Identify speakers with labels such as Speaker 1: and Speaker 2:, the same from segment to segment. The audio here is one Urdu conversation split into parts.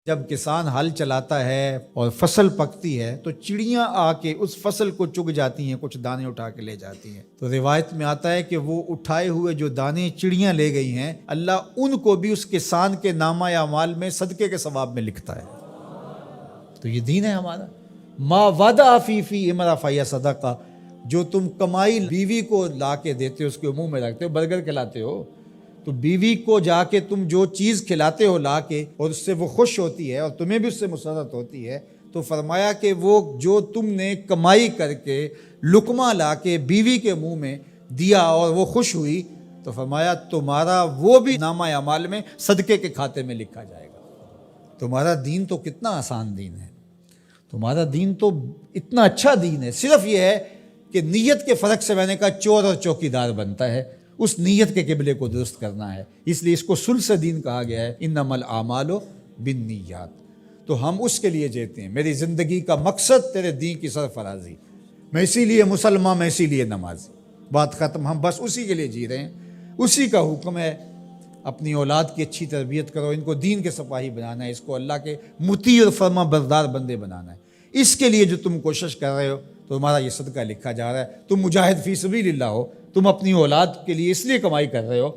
Speaker 1: جب کسان ہل چلاتا ہے اور فصل پکتی ہے تو چڑیاں آ کے اس فصل کو چگ جاتی ہیں، کچھ دانے اٹھا کے لے جاتی ہیں۔ تو روایت میں آتا ہے کہ وہ اٹھائے ہوئے جو دانے چڑیاں لے گئی ہیں، اللہ ان کو بھی اس کسان کے نامہ اعمال میں صدقے کے ثواب میں لکھتا ہے۔ تو یہ دین ہے ہمارا۔ ما وعدہ فی امرا فیا صدقہ، جو تم کمائی بیوی کو لا کے دیتے ہو، اس کے منہ میں رکھتے ہو، برگر کھلاتے ہو، تو بیوی کو جا کے تم جو چیز کھلاتے ہو لا کے، اور اس سے وہ خوش ہوتی ہے اور تمہیں بھی اس سے مسرت ہوتی ہے، تو فرمایا کہ وہ جو تم نے کمائی کر کے لقمہ لا کے بیوی کے منہ میں دیا اور وہ خوش ہوئی، تو فرمایا تمہارا وہ بھی نامہ اعمال میں صدقے کے کھاتے میں لکھا جائے گا۔ تمہارا دین تو کتنا آسان دین ہے، تمہارا دین تو اتنا اچھا دین ہے۔ صرف یہ ہے کہ نیت کے فرق سے میں نے کہا چور اور چوکیدار بنتا ہے، اس نیت کے قبلے کو درست کرنا ہے، اس لیے اس کو ثلث دین کہا گیا ہے، انما الاعمال بالنیات۔ تو ہم اس کے لیے جیتے ہیں، میری زندگی کا مقصد تیرے دین کی سرفرازی، میں اسی لیے مسلمان، میں اسی لیے نمازی، بات ختم۔ ہم بس اسی کے لیے جی رہے ہیں، اسی کا حکم ہے۔ اپنی اولاد کی اچھی تربیت کرو، ان کو دین کے سپاہی بنانا ہے، اس کو اللہ کے مطیع اور فرما بردار بندے بنانا ہے۔ اس کے لیے جو تم کوشش کر رہے ہو تو تمہارا یہ صدقہ لکھا جا رہا ہے۔ تم مجاہد فی سبیل اللہ ہو، تم اپنی اولاد کے لیے اس لیے کمائی کر رہے ہو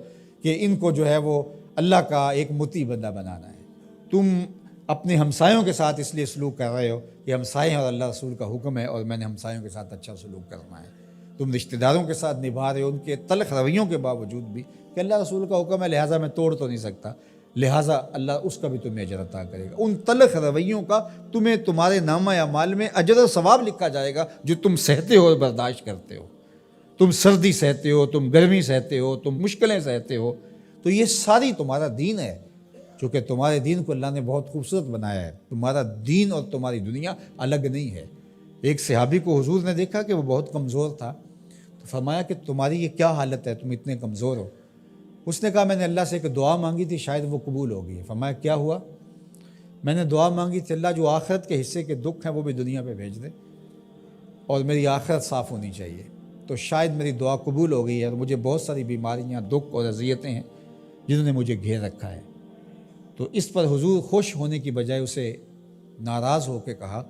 Speaker 1: کہ ان کو جو ہے وہ اللہ کا ایک مطیع بندہ بنانا ہے۔ تم اپنے ہمسایوں کے ساتھ اس لیے سلوک کر رہے ہو کہ ہمسائے ہیں اور اللہ رسول کا حکم ہے اور میں نے ہمسایوں کے ساتھ اچھا سلوک کرنا ہے۔ تم رشتہ داروں کے ساتھ نبھا رہے ہو ان کے تلخ رویوں کے باوجود بھی کہ اللہ رسول کا حکم ہے، لہٰذا میں توڑ تو نہیں سکتا، لہٰذا اللہ اس کا بھی تمہیں اجر عطا کرے گا۔ ان تلخ رویوں کا تمہیں تمہارے نامہ اعمال میں اجر و ثواب لکھا جائے گا جو تم سہتے ہو اور برداشت کرتے ہو۔ تم سردی سہتے ہو، تم گرمی سہتے ہو، تم مشکلیں سہتے ہو، تو یہ ساری تمہارا دین ہے، چونکہ تمہارے دین کو اللہ نے بہت خوبصورت بنایا ہے۔ تمہارا دین اور تمہاری دنیا الگ نہیں ہے۔ ایک صحابی کو حضور نے دیکھا کہ وہ بہت کمزور تھا، تو فرمایا کہ تمہاری یہ کیا حالت ہے، تم اتنے کمزور ہو؟ اس نے کہا میں نے اللہ سے ایک دعا مانگی تھی، شاید وہ قبول ہوگی۔ فرمایا کیا ہوا؟ میں نے دعا مانگی تھی اللہ جو آخرت کے حصے کے دکھ ہیں وہ بھی دنیا پہ بھیج دے اور میری آخرت صاف ہونی چاہیے، تو شاید میری دعا قبول ہو گئی ہے، اور مجھے بہت ساری بیماریاں، دکھ اور اذیتیں ہیں جنہوں نے مجھے گھیر رکھا ہے۔ تو اس پر حضور خوش ہونے کی بجائے اسے ناراض ہو کے کہا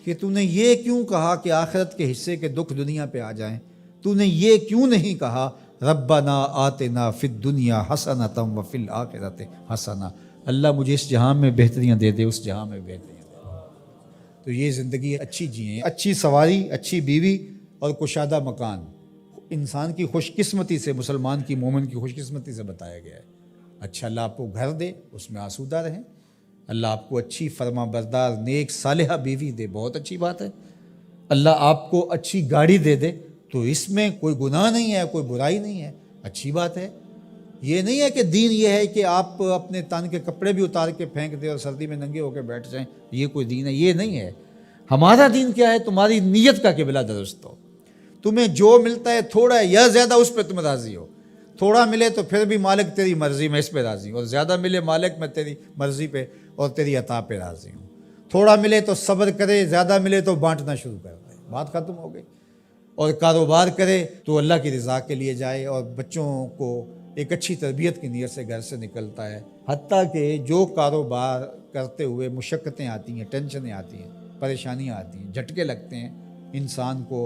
Speaker 1: کہ تو نے یہ کیوں کہا کہ آخرت کے حصے کے دکھ دنیا پہ آ جائیں؟ تو نے یہ کیوں نہیں کہا ربنا آتنا فی الدنیا حسنۃ وفی الآخرۃ حسنہ، اللہ مجھے اس جہان میں بہتریاں دے دے، اس جہان میں بہتریاں دے دے۔ تو یہ زندگی اچھی جئیں، اچھی سواری، اچھی بیوی اور کشادہ مکان، انسان کی خوش قسمتی سے، مسلمان کی، مومن کی خوش قسمتی سے بتایا گیا ہے۔ اچھا اللہ آپ کو گھر دے، اس میں آسودہ رہیں، اللہ آپ کو اچھی فرما بردار نیک صالحہ بیوی دے، بہت اچھی بات ہے، اللہ آپ کو اچھی گاڑی دے دے، تو اس میں کوئی گناہ نہیں ہے، کوئی برائی نہیں ہے، اچھی بات ہے۔ یہ نہیں ہے کہ دین یہ ہے کہ آپ اپنے تن کے کپڑے بھی اتار کے پھینک دیں اور سردی میں ننگے ہو کے بیٹھ جائیں، یہ کوئی دین ہے، یہ نہیں ہے۔ ہمارا دین کیا ہے؟ تمہاری نیت کا قبلہ درست ہو، تمہیں جو ملتا ہے تھوڑا ہے یا زیادہ اس پہ تم راضی ہو، تھوڑا ملے تو پھر بھی مالک تیری مرضی میں اس پہ راضی ہوں، اور زیادہ ملے مالک میں تیری مرضی پہ اور تیری عطا پہ راضی ہوں۔ تھوڑا ملے تو صبر کرے، زیادہ ملے تو بانٹنا شروع کر دے، بات ختم ہو گئی۔ اور کاروبار کرے تو اللہ کی رضا کے لیے جائے، اور بچوں کو ایک اچھی تربیت کی نیت سے گھر سے نکلتا ہے، حتیٰ کہ جو کاروبار کرتے ہوئے مشقتیں آتی ہیں، ٹینشنیں آتی ہیں، پریشانیاں آتی ہیں، جھٹکے لگتے ہیں انسان کو،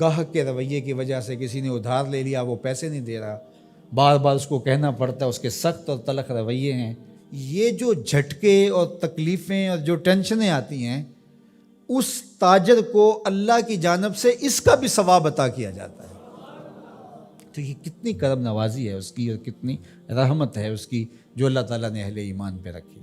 Speaker 1: گاہک کے رویے کی وجہ سے کسی نے ادھار لے لیا، وہ پیسے نہیں دے رہا، بار بار اس کو کہنا پڑتا ہے، اس کے سخت اور تلخ رویے ہیں، یہ جو جھٹکے اور تکلیفیں اور جو ٹینشنیں آتی ہیں، اس تاجر کو اللہ کی جانب سے اس کا بھی ثواب عطا کیا جاتا ہے۔ تو یہ کتنی کرم نوازی ہے اس کی، اور کتنی رحمت ہے اس کی جو اللہ تعالیٰ نے اہل ایمان پہ رکھی۔